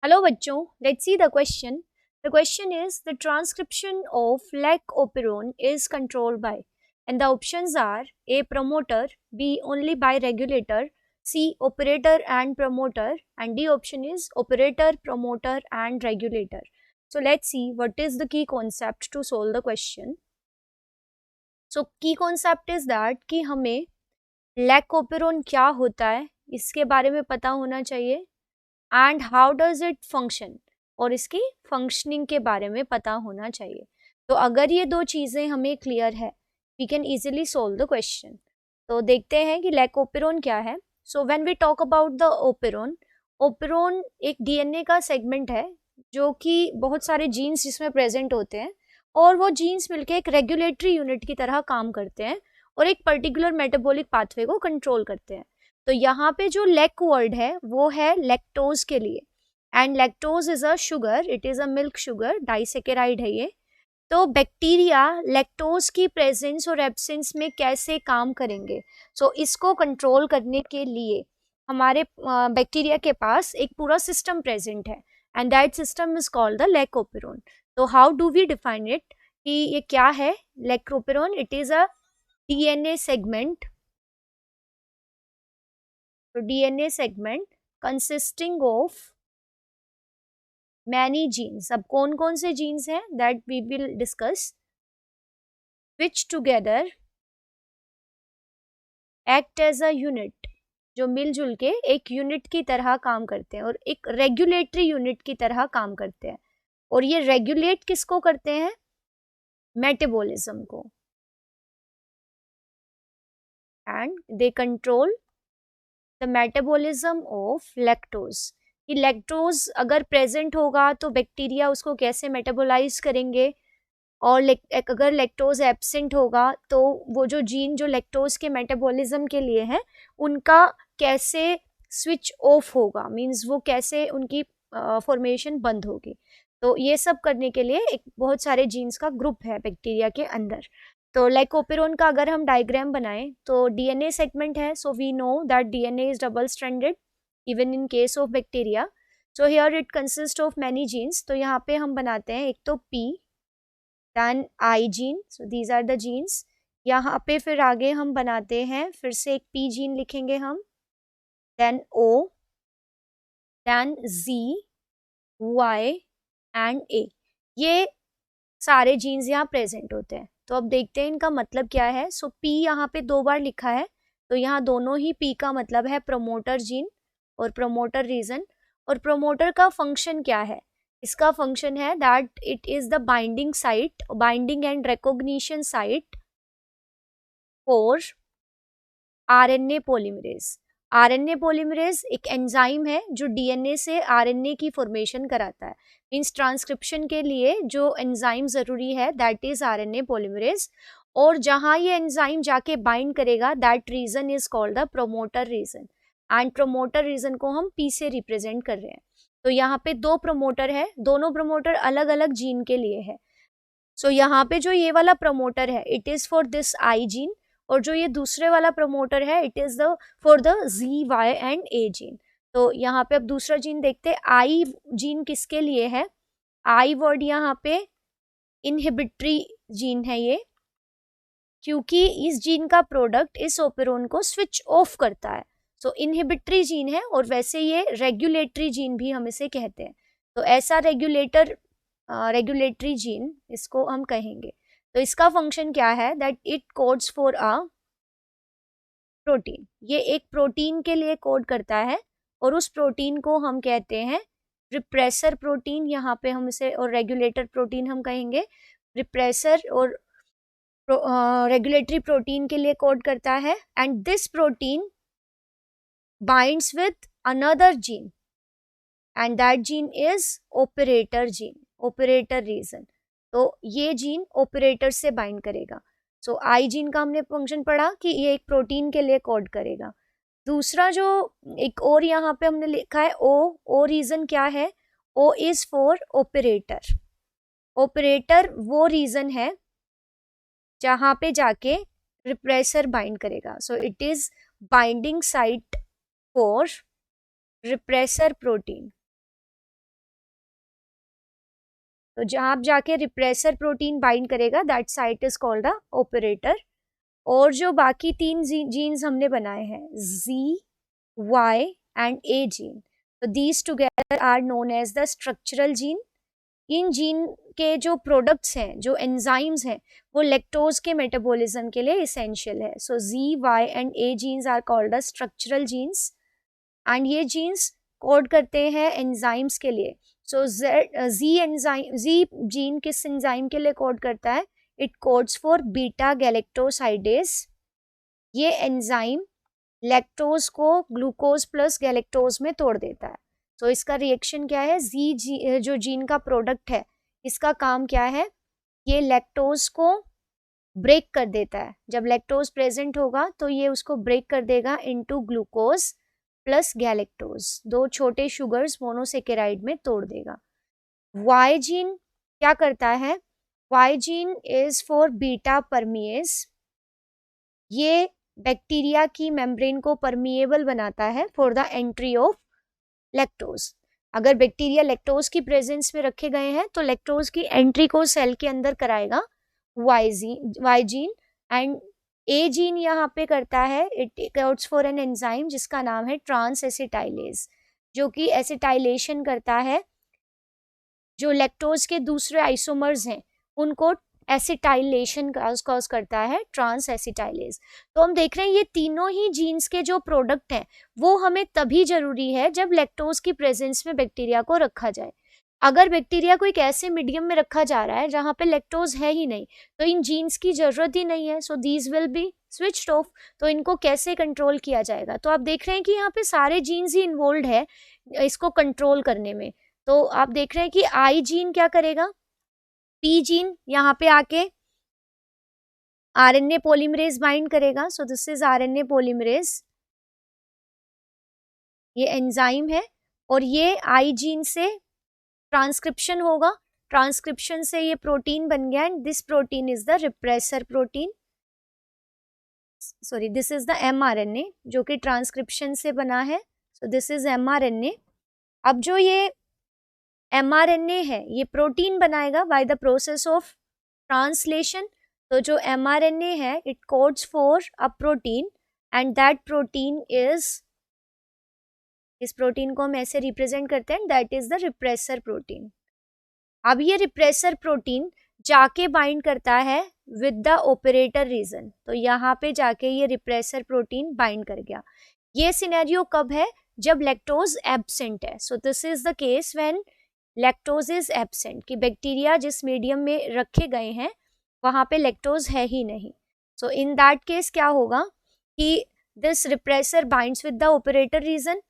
Hello बच्चों, let's see the question. The question is the transcription of lac operon is controlled by, and the options are A promoter, B only by regulator, C operator and promoter, and D option is operator, promoter and regulator. So let's see what is the key concept to solve the question. So key concept is that कि हमें lac operon क्या होता है इसके बारे में पता होना चाहिए and how does it function और इसकी फंक्शनिंग के बारे में पता होना चाहिए. तो अगर ये दो चीज़ें हमें क्लियर है we can easily solve the question. तो देखते हैं कि लैक ओपेरोन क्या है. So when we talk about the operon, operon एक डीएनए का सेगमेंट है जो कि बहुत सारे जीन्स जिसमें प्रेजेंट होते हैं और वो जीन्स मिलके एक रेगुलेटरी यूनिट की तरह काम करते हैं और एक पर्टिकुलर मेटाबॉलिक पाथवे को कंट्रोल करते हैं. तो यहाँ पे जो लेक वर्ड है वो है लैक्टोज के लिए and lactose is a sugar, it is a milk sugar, disaccharide है ये. तो बैक्टीरिया लैक्टोज की प्रेजेंस और एब्सेंस में कैसे काम करेंगे. सो इसको कंट्रोल करने के लिए हमारे बैक्टीरिया के पास एक पूरा सिस्टम प्रेजेंट है and that system is called the lac operon. तो how do we define it कि ये क्या है lac operon. It is a DNA segment. तो DNA segment consisting of many genes. अब कौन कौन से जीन्स हैं that we will discuss. Which together act as a unit, जो मिलजुल के एक यूनिट की तरह काम करते हैं और एक रेगुलेटरी यूनिट की तरह काम करते हैं. और ये रेगुलेट किसको करते हैं? मेटाबॉलिज्म को. And they control the metabolism of lactose. कि लैक्टोज अगर प्रेजेंट होगा तो बैक्टीरिया उसको कैसे मेटाबोलाइज करेंगे और अगर लैक्टोज एब्सेंट होगा तो वो जो जीन जो लैक्टोज के मेटाबॉलिज्म के लिए है उनका कैसे स्विच ऑफ होगा, मींस वो कैसे उनकी फॉर्मेशन बंद होगी. तो ये सब करने के लिए एक बहुत सारे जीन्स का ग्रुप है बैक्टीरिया के अंदर. तो लाइकोपेरोन का अगर हम डायग्राम बनाएं तो डीएनए सेगमेंट है. So we know that DNA is double stranded even in case of bacteria. So here it consist of many genes. तो यहाँ पे हम बनाते हैं एक तो P then I gene. So these are the genes. यहाँ पे फिर आगे हम बनाते हैं फिर से एक पी जीन लिखेंगे हम, then O, then Z, Y and A. ये सारे जीन्स यहाँ प्रेजेंट होते हैं. तो अब देखते हैं इनका मतलब क्या है. सो पी यहाँ पे 2 बार लिखा है तो यहाँ दोनों ही पी का मतलब है प्रमोटर जीन और प्रमोटर रीजन. और प्रमोटर का फंक्शन क्या है? इसका फंक्शन है that it is the binding site, binding and recognition site for RNA polymerase. RNA polymerase एक एंजाइम है जो डीएनए से आरएनए की फॉर्मेशन कराता है. मींस ट्रांसक्रिप्शन के लिए जो एंजाइम जरूरी है दैट इज आरएनए पॉलीमरेज. और जहां ये एंजाइम जाके बाइंड करेगा that region is called the promoter region. And promoter region को हम पी से रिप्रेजेंट कर रहे हैं. तो यहाँ पे 2 प्रमोटर है, दोनों प्रमोटर अलग अलग जीन के लिए है. सो यहाँ पे जो ये वाला प्रमोटर है it is for this I gene और जो ये दूसरे वाला प्रमोटर है it is the for the Z, Y and A gene. तो यहाँ पे अब दूसरा जीन देखते हैं. आई जीन किसके लिए है? आई वर्ड यहाँ पे इनहिबिटरी जीन है ये, क्योंकि इस जीन का प्रोडक्ट इस ओपेरोन को स्विच ऑफ करता है. सो इनहिबिटरी जीन है और वैसे ये रेगुलेटरी जीन भी हम इसे कहते हैं. तो ऐसा रेगुलेटरी जीन इसको हम कहेंगे. तो इसका फंक्शन क्या है that it codes for a protein. ये एक प्रोटीन के लिए कोड करता है और उस प्रोटीन को हम कहते हैं रिप्रेसर प्रोटीन. यहाँ पे हम इसे और रेगुलेटर प्रोटीन हम कहेंगे. रिप्रेसर और रेगुलेटरी प्रोटीन के लिए कोड करता है and this protein binds with another gene and that gene is operator gene, operator region. तो ये जीन ऑपरेटर से बाइंड करेगा. सो आई जीन का हमने फंक्शन पढ़ा कि ये एक प्रोटीन के लिए कोड करेगा. दूसरा जो एक और यहाँ पे हमने लिखा है ओ रीजन क्या है? O is for operator. Operator वो रीजन है जहाँ पे जाके रिप्रेसर बाइंड करेगा. So it is binding site for repressor protein. तो जहाँ जाके रिप्रेसर प्रोटीन बाइंड करेगा that site is called the operator. और जो बाकी 3 जीन्स हमने बनाए हैं Z, Y and A gene, तो these together are known as the structural gene. इन जीन के जो प्रोडक्ट्स हैं, जो एंजाइम्स हैं, वो लैक्टोज के मेटाबॉलिज्म के लिए इसेंशियल है। So Z, Y and A genes are called the structural genes and ये जीन्स कोड करते हैं एंजाइम्स के लिए। सो Z जीन किस एंजाइम के लिए कोड करता है? It codes for beta galactosidase. ये एंजाइम लैक्टोज को ग्लूकोज प्लस गैलेक्टोज में तोड़ देता है। तो इसका रिएक्शन क्या है? जो जीन का प्रोडक्ट है, इसका काम क्या है? ये लैक्टोज को ब्रेक कर देता है। जब लैक्टोज प्रेजेंट होगा तो ये उसको ब्रेक कर देगा इनटू ग्लूकोज प्लस गैलेक्टोज, 2 छोटे शुगर्स मोनोसेकेराइड में तोड़ देगा। वाई जीन क्या करता है? Y gene is for beta permease. ये बैक्टीरिया की मेम्ब्रेन को परमिएबल बनाता है for the entry of lactose. अगर बैक्टीरिया लैक्टोज की प्रेजेंस में रखे गए हैं तो लैक्टोज की एंट्री को सेल के अंदर कराएगा Y gene. And A gene यहाँ पे करता है, it codes for an enzyme जिसका नाम है ट्रांस एसिटाइलेज, जो कि एसिटाइलेशन करता है। जो लैक्टोज के दूसरे आइसोमर्स हैं उनको एसिटाइलेशन कॉज करता है ट्रांस एसिटाइलेज। तो हम देख रहे हैं ये तीनों ही जीन्स के जो प्रोडक्ट हैं वो हमें तभी जरूरी है जब लैक्टोज की प्रेजेंस में बैक्टीरिया को रखा जाए। अगर बैक्टीरिया को एक ऐसे मीडियम में रखा जा रहा है जहाँ पे लैक्टोज है ही नहीं, तो इन जीन्स की जरूरत ही नहीं है। So these will be switched off. तो इनको कैसे कंट्रोल किया जाएगा? तो आप देख रहे हैं कि यहाँ पे सारे जीन्स ही इन्वॉल्व है इसको कंट्रोल करने में। तो आप देख रहे हैं कि आई जीन क्या करेगा? पी जीन यहाँ पे आके आरएनए पॉलीमरेज बाइंड करेगा। So this is RNA polymerase, ये एंजाइम है। और ये आई जीन से ट्रांसक्रिप्शन होगा, ट्रांसक्रिप्शन से ये प्रोटीन बन गया and this protein is the repressor protein. Sorry, this is the mRNA जो कि ट्रांसक्रिप्शन से बना है। So this is mRNA. अब जो ये एमआरएनए है ये प्रोटीन बनाएगा by the process of translation. तो जो एमआरएनए है it codes for a protein and that protein is, इस प्रोटीन को हम ऐसे रिप्रेजेंट करते हैं, that is the repressor protein. अब ये रिप्रेसर प्रोटीन जाके बाइंड करता है विद द ऑपरेटर रीजन। तो यहाँ पे जाके ये रिप्रेसर प्रोटीन बाइंड कर गया। ये सिनेरियो कब है? जब लैक्टोज एब्सेंट है। So this is the case when lactose is absent, कि बैक्टीरिया जिस मीडियम में रखे गए हैं वहाँ पे लैक्टोज है ही नहीं। सो इन दैट केस क्या होगा कि this repressor binds with the operator region.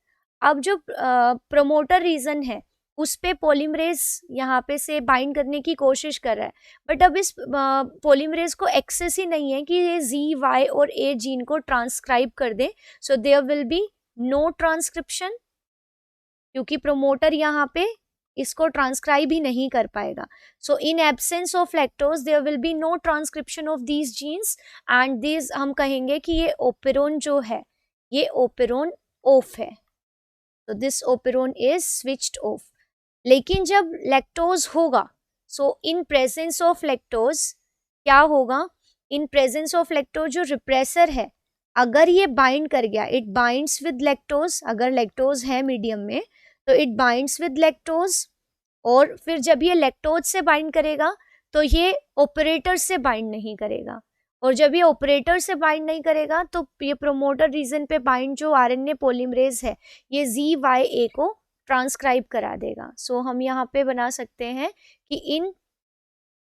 अब जो प्रोमोटर रीजन है उस पे पॉलीमरेज यहाँ पे से बाइंड करने की कोशिश कर रहा है, बट अब इस पॉलीमरेज को एक्सेस ही नहीं है कि ये Z, Y और A जीन को ट्रांसक्राइब कर दे। So there will be no transcription, क्योंकि प्रोमोटर यहाँ पे इसको ट्रांसक्राइब ही नहीं कर पाएगा। So in absence of lactose there will be no transcription of these genes and this हम कहेंगे कि ये ओपेरोन जो है ये ओपेरोन ऑफ है। तो this operon is switched off. लेकिन जब लैक्टोज होगा, सो इन प्रेजेंस ऑफ लैक्टोज क्या होगा? इन प्रेजेंस ऑफ लैक्टोज जो रिप्रेसर है अगर ये बाइंड कर गया, इट बाइंड्स विद लैक्टोज। अगर लैक्टोज है मीडियम में तो इट बाइंड्स विद लैक्टोज, और फिर जब ये लैक्टोज से बाइंड करेगा तो ये ऑपरेटर से बाइंड नहीं करेगा, और जब ये ऑपरेटर से बाइंड नहीं करेगा तो ये प्रोमोटर रीजन पे बाइंड जो आरएनए पॉलीमरेज है ये ZYA को ट्रांसक्राइब करा देगा। सो हम यहाँ पे बना सकते हैं कि इन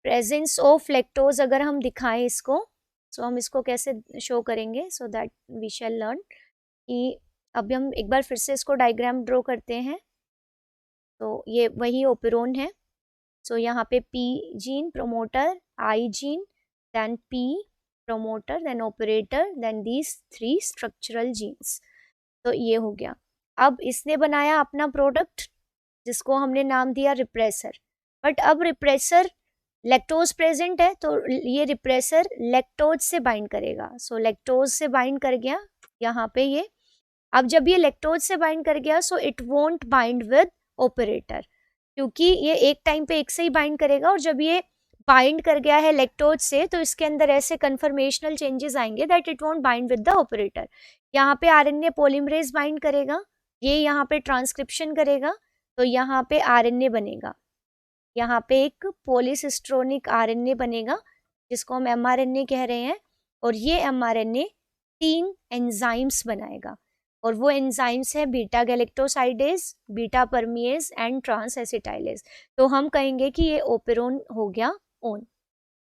प्रेजेंस ऑफ लैक्टोज अगर हम दिखाएं इसको, सो हम इसको कैसे शो करेंगे, so that we shall learn. कि अब हम एक बार फिर से इसको डायग्राम ड्रॉ करते हैं। तो ये वही ओपेरोन है। सो यहाँ पे P gene promoter, I gene, then P promoter, then operator, then these 3 structural genes. तो ये हो गया। अब इसने बनाया अपना प्रोडक्ट जिसको हमने नाम दिया रिप्रेसर। बट अब रिप्रेसर लैक्टोज प्रेजेंट है तो ये रिप्रेसर लैक्टोज से बाइंड करेगा। सो लैक्टोज से बाइंड कर गया यहाँ पे ये। अब जब ये लैक्टोज से बाइंड कर गया so it won't bind with operator. क्योंकि ये एक टाइम पे एक से ही बाइंड करेगा, और जब ये बाइंड कर गया है लैक्टोज से तो इसके अंदर ऐसे कन्फर्मेशनल चेंजेस आएंगे that it won't bind with the operator. यहाँ पे आरएनए पॉलीमरेज बाइंड करेगा, ये यहाँ पे ट्रांसक्रिप्शन करेगा, तो यहाँ पे आरएनए बनेगा, यहाँ पे एक पॉलीसिस्ट्रोनिक आरएनए बनेगा जिसको हम एमआरएनए कह रहे हैं, और ये एमआरएनए 3 एंजाइम्स बनाएगा, और वो एंजाइम्स है beta galactosidase, beta permease and transacetylase. तो हम कहेंगे कि ये ओपेरोन हो गया ऑन।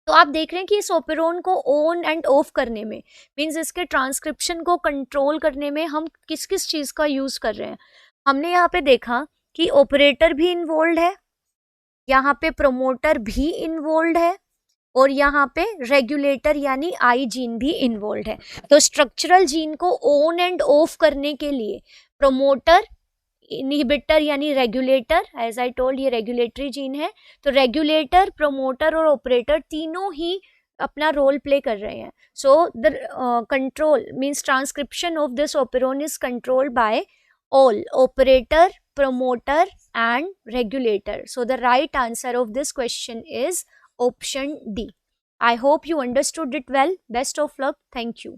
तो आप देख रहे हैं कि इस ओपेरोन को ऑन एंड ऑफ करने में, मींस इसके ट्रांसक्रिप्शन को कंट्रोल करने में हम किस किस चीज का यूज कर रहे हैं। हमने यहाँ पे देखा कि ऑपरेटर भी इन्वॉल्व है, यहाँ पे प्रोमोटर भी इन्वॉल्व है, और यहाँ पे रेगुलेटर यानी आई जीन भी इन्वॉल्व है। तो स्ट्रक्चरल जीन को ऑन एंड ऑफ करने के लिए प्रोमोटर, इनहिबिटर यानी रेगुलेटर, एज आई टोल्ड ये रेगुलेटरी जीन है, तो रेगुलेटर, प्रोमोटर और ऑपरेटर तीनों ही अपना रोल प्ले कर रहे हैं। So the control means transcription of this operon is controlled by all operator, promoter and regulator. So the right answer of this question is option D. I hope you understood it well. Best of luck. Thank you.